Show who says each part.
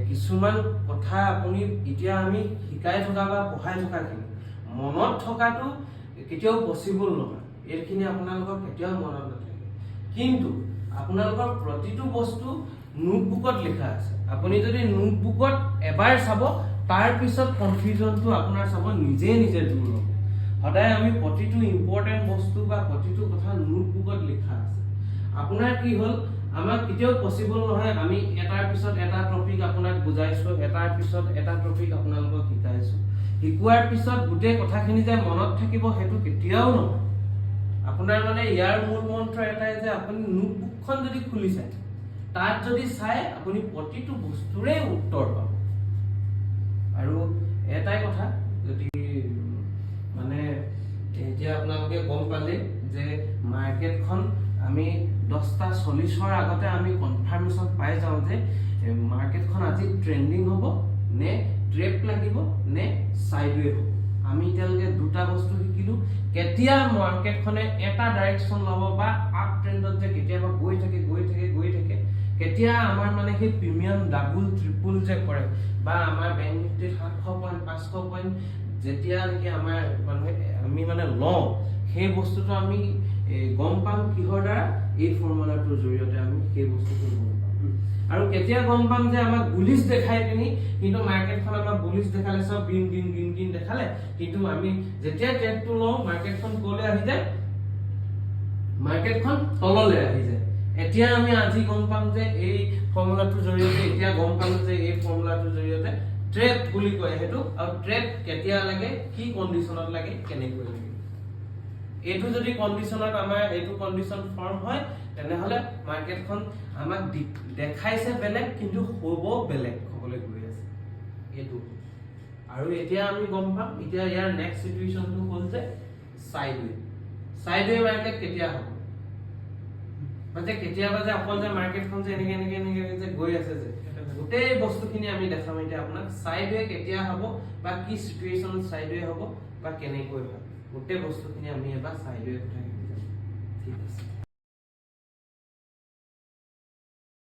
Speaker 1: কিছুমান কথা আপুনি এতিয়া আমি শিকাই থকা বা পঢ়াই থকাখিনি মনত থকাটো কেতিয়াও পচিবল নহয়, এইখিনি আপোনালোকৰ কেতিয়াও মনত নাথাকে। কিন্তু আপোনালোকৰ প্ৰতিটো বস্তু নোটবুকত লিখা আছে। আপুনি যদি নোটবুকত এবাৰ চাব, তাৰ পিছত কনফিউজনটো আপোনাৰ চাব নিজে নিজে দূৰ হ'ব। সদায় আমি প্ৰতিটো ইম্পৰ্টেণ্ট বস্তু বা প্ৰতিটো কথা নোটবুকত লিখা আছে। আপোনাৰ কি হ'ল, আমাক কেতিয়াও পচিবল নহয় আমি এটাৰ পিছত এটা টপিক আপোনাক বুজাইছো, এটাৰ পিছত এটা টপিক আপোনালোকক শিকাইছো, শিকোৱাৰ পিছত গোটেই কথাখিনি যে মনত থাকিব সেইটো কেতিয়াও নহয়। আপোনাৰ মানে ইয়াৰ মূল মন্ত্ৰ এটাই যে আপুনি নোটবুকখন যদি খুলি চায়, তাত যদি চাই আপুনি প্ৰতিটো বস্তুৰে উত্তৰ পাব। আৰু এটাই কথা, যদি মানে এতিয়া আপোনালোকে গম পালে যে মাৰ্কেটখন আমি 10:40 আগতে আমি কনফাৰ্মেশ্যন পাই যাওঁ যে মাৰ্কেটখন আজি ট্ৰেন্ডিং হ'ব নে ট্ৰেপ লাগিব নে সাইডৱে হ'ব। আমি এতিয়ালৈকে দুটা বস্তু শিকিলো, কেতিয়া মাৰ্কেটখনে এটা ডাইৰেকশ্যন ল'ব বা আপ ট্ৰেণ্ডত যে কেতিয়াবা গৈ থাকে, কেতিয়া আমাৰ মানে সেই প্ৰিমিয়াম ডাবল ট্ৰিপল যে কৰে বা আমাৰ বেংক নিফটিত 700 পইণ্ট 500 পইণ্ট যেতিয়া নেকি আমাৰ আমি মানে লওঁ, সেই বস্তুটো আমি গম পাম কিহৰ দ্বাৰা, এই ফৰ্মুলাটোৰ জৰিয়তে আমি সেই বস্তুটো গম পাম। আৰু কেতিয়া গম পাম যে আমাক বুলিশ দেখাই পিনি, কিন্তু মাৰ্কেটখন আমাক বুলিশ দেখালে চব গ্ৰীন দেখালে, কিন্তু আমি যেতিয়া ট্ৰেডটো লওঁ মাৰ্কেটখন ক'লৈ আহি যায়, মাৰ্কেটখন তললৈ আহি যায়। এতিয়া আমি আজি গম পাম যে এই ফৰ্মুলাটোৰ জৰিয়তে, এতিয়া গম পালো যে এই ফৰ্মুলাটোৰ জৰিয়তে ট্ৰেপ বুলি কয় সেইটো, আৰু ট্ৰেপ কেতিয়া লাগে, কি কণ্ডিশ্যনত লাগে, কেনেকৈ লাগে। এইটো যদি কণ্ডিশ্যনত আমাৰ এইটো কণ্ডিশ্যন ফৰ্ম হয়, তেনেহ'লে মাৰ্কেটখন আমাক দেখাইছে বেলেগ, কিন্তু হ'ব বেলেগ হ'বলৈ গৈ আছে এইটো। আৰু এতিয়া আমি গম পাম, এতিয়া ইয়াৰ নেক্সট চিটুৱেশ্যনটো হ'ল যে সাইডৱে মাৰ্কেট কেতিয়া হ'ব। মানে কেতিয়াবা যে অকল যে মাৰ্কেটখন যে এনেকে যে গৈ আছে যে, গোটেই বস্তুখিনি আমি দেখাম এতিয়া আপোনাক সাইডৱে কেতিয়া হ'ব বা কি চিটুৱেশ্যনত সাইডৱে হ'ব বা কেনেকৈ হয়, গোটেই বস্তুখিনি আমি এবাৰ সাইডৱে কথা শিকি যাম। ঠিক আছে।